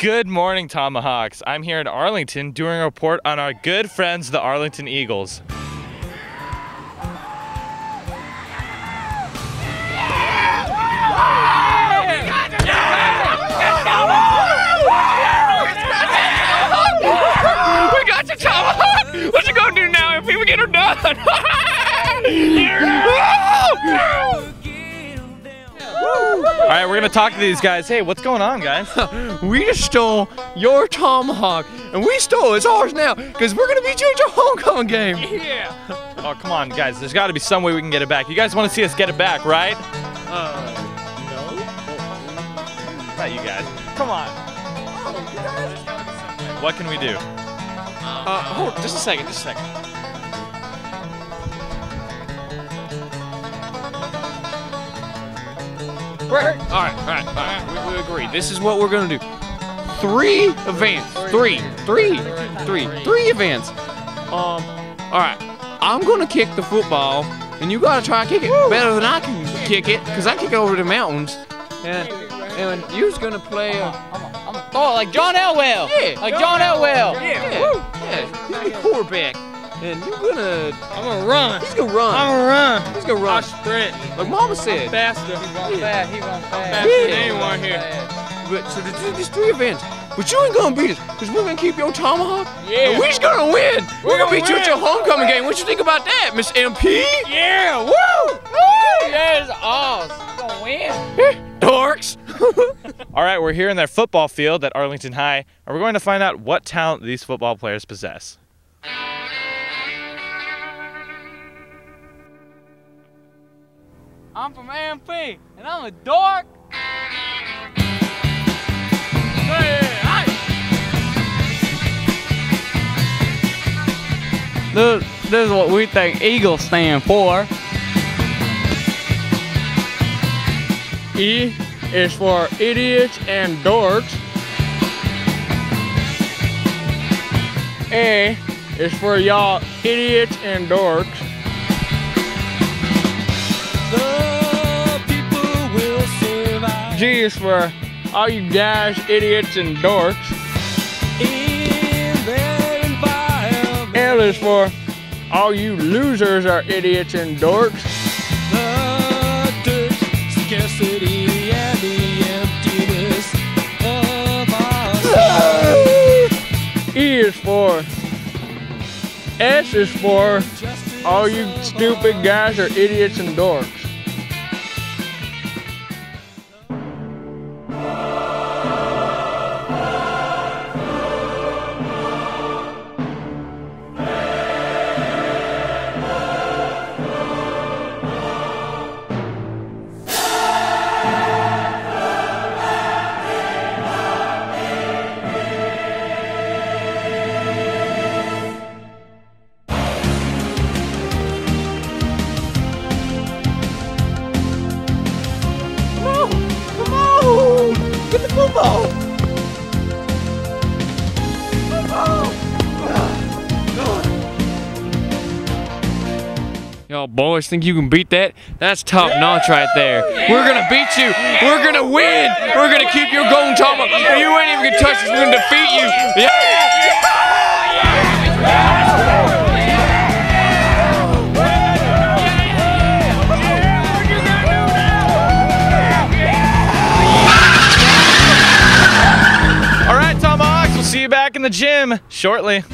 Good morning, Tomahawks. I'm here in Arlington doing a report on our good friends, the Arlington Eagles. We got your Tomahawk! What you gonna do now if we get her done? Alright, we're gonna talk to these guys. Hey, what's going on, guys? We just stole your Tomahawk, and we stole it's ours now, because we're gonna beat you at your homecoming game. Yeah. Oh, come on, guys. There's gotta be some way we can get it back. You guys wanna see us get it back, right? No. Not you guys. Come on. What can we do? Hold on, just a second. All right. We agree. This is what we're gonna do. Three events. Three events. All right. I'm gonna kick the football, and you gotta try to kick it better than I can kick it, cause I kick over the mountains. And you's gonna play. Oh, like John Elwell. Yeah. Like John Elwell. Yeah. He's the quarterback, and you're gonna. I'm gonna run. He's gonna run. I'm gonna run. He's gonna run. I sprint. Like Mama said. Faster. He's going fast. He's going fast. Faster than anyone here. But so there's three events. But you ain't gonna beat us, because we're gonna keep your Tomahawk. Yeah. And we're just gonna win. We're gonna beat you at your win. homecoming game. What you think about that, Miss MP? Yeah. Woo! Yeah, it's awesome. We're gonna win. Dorks. Alright, we're here in their football field at Arlington High, and we're going to find out what talent these football players possess. I'm from AMP, and I'm a dork. This is what we think Eagles stand for. E is for idiots and dorks. A is for y'all idiots and dorks. The people will survive. G is for all you guys, idiots and dorks. In their environment. L is for all you losers are idiots and dorks. The dirt, scarcity, and the emptiness of our E is for, S is for all you stupid guys are idiots and dorks. Get the football. Y'all boys think you can beat that? That's top notch right there. We're gonna beat you. We're gonna win. We're gonna keep your Golden Tomahawk. You ain't even gonna touch us. We're gonna defeat you. Yeah. Alright, Tomahawks, we'll see you back in the gym shortly.